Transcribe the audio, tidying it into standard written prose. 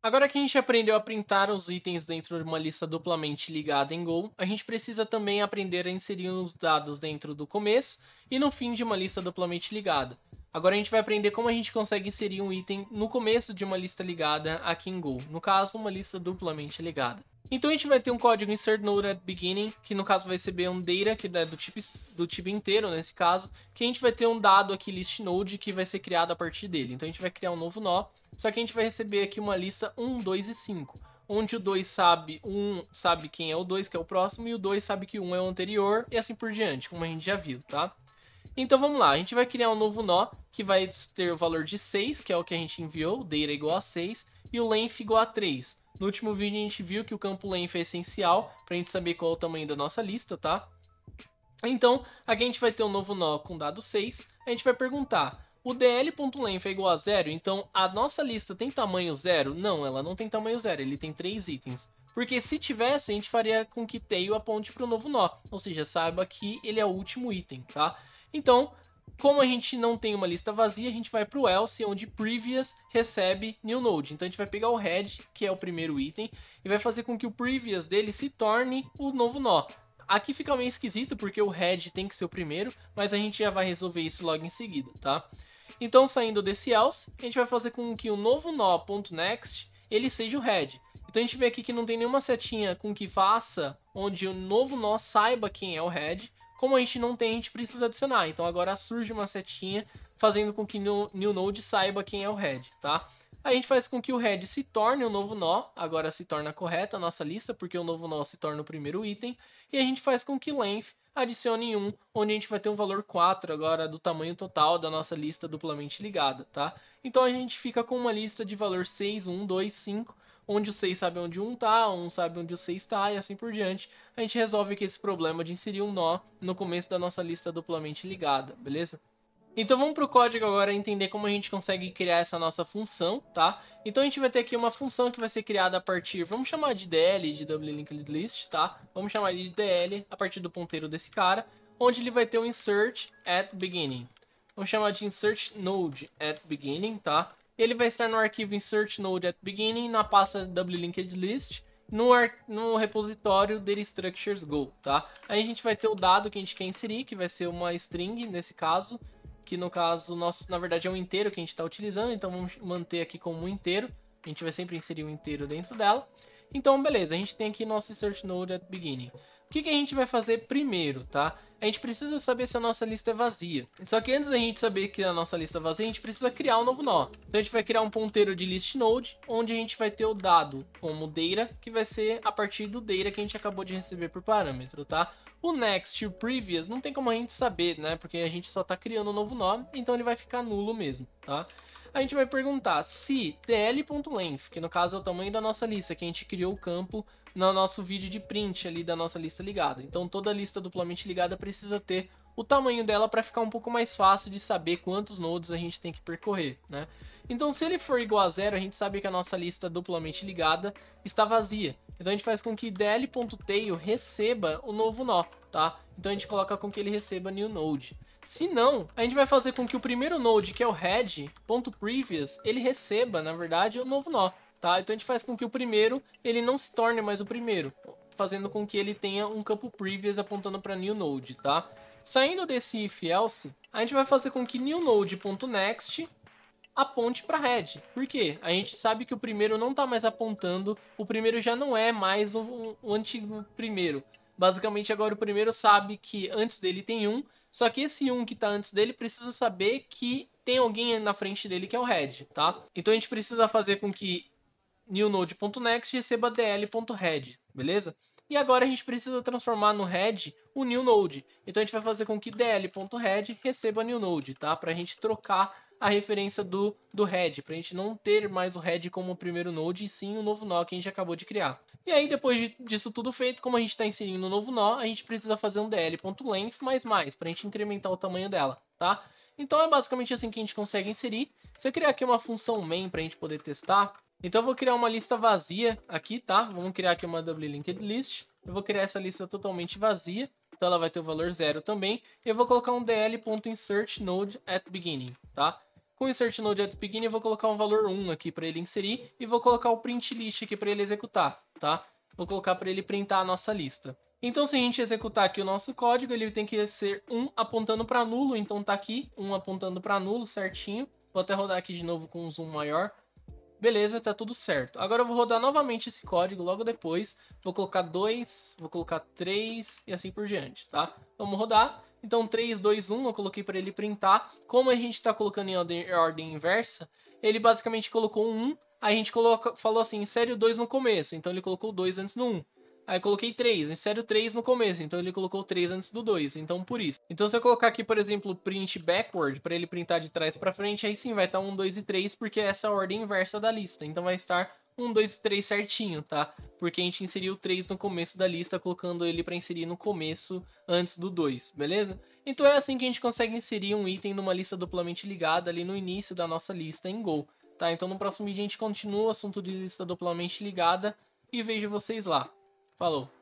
Agora que a gente aprendeu a printar os itens dentro de uma lista duplamente ligada em Go, a gente precisa também aprender a inserir os dados dentro do começo e no fim de uma lista duplamente ligada. Agora a gente vai aprender como a gente consegue inserir um item no começo de uma lista ligada aqui em Go, no caso, uma lista duplamente ligada. Então a gente vai ter um código insert node at beginning, que no caso vai receber um data, que é do tipo inteiro nesse caso, que a gente vai ter um dado aqui list node que vai ser criado a partir dele. Então a gente vai criar um novo nó, só que a gente vai receber aqui uma lista 1, 2 e 5, onde o 2 sabe, 1 sabe quem é o 2, que é o próximo, e o 2 sabe que o 1 é o anterior, e assim por diante, como a gente já viu, tá? Então vamos lá, a gente vai criar um novo nó que vai ter o valor de 6, que é o que a gente enviou, o data igual a 6, e o length igual a 3. No último vídeo a gente viu que o campo length é essencial para a gente saber qual é o tamanho da nossa lista, tá? Então, aqui a gente vai ter um novo nó com dado 6, a gente vai perguntar, o dl.length é igual a 0, então a nossa lista tem tamanho 0? Não, ela não tem tamanho 0, ele tem 3 itens. Porque se tivesse, a gente faria com que tail aponte para o novo nó, ou seja, saiba que ele é o último item, tá? Então, como a gente não tem uma lista vazia, a gente vai para o else, onde previous recebe new node. Então a gente vai pegar o head, que é o primeiro item, e vai fazer com que o previous dele se torne o novo nó. Aqui fica meio esquisito, porque o head tem que ser o primeiro, mas a gente já vai resolver isso logo em seguida, tá? Então, saindo desse else, a gente vai fazer com que o novo nó.next, ele seja o head. Então a gente vê aqui que não tem nenhuma setinha com que faça, onde o novo nó saiba quem é o head. Como a gente não tem, a gente precisa adicionar. Então agora surge uma setinha fazendo com que o new node saiba quem é o head, tá? A gente faz com que o head se torne o novo nó, agora se torna correta a nossa lista, porque o novo nó se torna o primeiro item. E a gente faz com que length adicione 1, onde a gente vai ter um valor 4 agora do tamanho total da nossa lista duplamente ligada, tá? Então a gente fica com uma lista de valor 6, 1, 2, 5, onde o 6 sabe onde o 1 tá, 1 sabe onde o 6 tá e assim por diante. A gente resolve aqui esse problema de inserir um nó no começo da nossa lista duplamente ligada, beleza? Então vamos para o código agora entender como a gente consegue criar essa nossa função, tá? Então a gente vai ter aqui uma função que vai ser criada a partir, vamos chamar de DL, de Double Linked List, tá? Vamos chamar de DL a partir do ponteiro desse cara, onde ele vai ter um insert at beginning. Vamos chamar de insert node at beginning, tá? Ele vai estar no arquivo insert node at beginning, na pasta Double Linked List, no repositório data structures go, tá? Aí a gente vai ter o dado que a gente quer inserir, que vai ser uma string nesse caso, que no caso, nosso, na verdade é um inteiro que a gente está utilizando, então vamos manter aqui como um inteiro, a gente vai sempre inserir um inteiro dentro dela. Então beleza, a gente tem aqui nosso insert node at beginning. O que a gente vai fazer primeiro, tá? A gente precisa saber se a nossa lista é vazia. Só que antes da gente saber que a nossa lista é vazia, a gente precisa criar um novo nó. Então a gente vai criar um ponteiro de list node, onde a gente vai ter o dado como data, que vai ser a partir do data que a gente acabou de receber por parâmetro, tá? O next e o previous não tem como a gente saber, né? Porque a gente só está criando um novo nó, então ele vai ficar nulo mesmo, tá? A gente vai perguntar se dl.length, que no caso é o tamanho da nossa lista, que a gente criou o campo no nosso vídeo de print ali da nossa lista ligada. Então toda lista duplamente ligada precisa ter o tamanho dela para ficar um pouco mais fácil de saber quantos nodes a gente tem que percorrer, né? Então se ele for igual a 0, a gente sabe que a nossa lista duplamente ligada está vazia. Então a gente faz com que dl.tail receba o novo nó, tá? Então a gente coloca com que ele receba new node. Se não, a gente vai fazer com que o primeiro node, que é o head.previous, ele receba, na verdade, o novo nó, tá? Então a gente faz com que o primeiro, ele não se torne mais o primeiro, fazendo com que ele tenha um campo previous apontando para new node, tá? Saindo desse if else, a gente vai fazer com que new node.next aponte para head. Por quê? A gente sabe que o primeiro não está mais apontando, o primeiro já não é mais o antigo primeiro. Basicamente agora o primeiro sabe que antes dele tem um, só que esse um que está antes dele precisa saber que tem alguém na frente dele que é o head, tá? Então a gente precisa fazer com que newNode.next receba dl.head, beleza? E agora a gente precisa transformar no head o new node. Então a gente vai fazer com que dl.head receba new node, tá? Pra gente trocar a referência do head, pra gente não ter mais o head como o primeiro node, e sim o novo nó que a gente acabou de criar. E aí depois disso tudo feito, como a gente está inserindo um novo nó, a gente precisa fazer um dl.length mais, pra gente incrementar o tamanho dela, tá? Então é basicamente assim que a gente consegue inserir. Se eu criar aqui uma função main pra gente poder testar, então eu vou criar uma lista vazia aqui, tá? Vamos criar aqui uma double linked list. Eu vou criar essa lista totalmente vazia, então ela vai ter o valor 0 também. E eu vou colocar um dl.insert node at beginning, tá? Com o Insert Node at Begin eu vou colocar um valor 1 aqui para ele inserir e vou colocar o print list aqui para ele executar, tá? Vou colocar para ele printar a nossa lista. Então se a gente executar aqui o nosso código, ele tem que ser 1 apontando para nulo, então tá aqui, 1 apontando para nulo certinho. Vou até rodar aqui de novo com um zoom maior. Beleza, tá tudo certo. Agora eu vou rodar novamente esse código logo depois. Vou colocar 2, vou colocar 3 e assim por diante, tá? Vamos rodar. Então 3, 2, 1 eu coloquei para ele printar. Como a gente está colocando em ordem inversa, ele basicamente colocou um 1. A gente falou assim, insere o 2 no começo. Então ele colocou o 2 antes do 1. Aí eu coloquei 3, insere o 3 no começo, então ele colocou o 3 antes do 2, então por isso. Então se eu colocar aqui, por exemplo, print backward, para ele printar de trás para frente, aí sim vai estar 1, 2 e 3, porque essa é a ordem inversa da lista. Então vai estar 1, 2 e 3 certinho, tá? Porque a gente inseriu o 3 no começo da lista, colocando ele para inserir no começo antes do 2, beleza? Então é assim que a gente consegue inserir um item numa lista duplamente ligada ali no início da nossa lista em Go, tá? Então no próximo vídeo a gente continua o assunto de lista duplamente ligada e vejo vocês lá. Falou!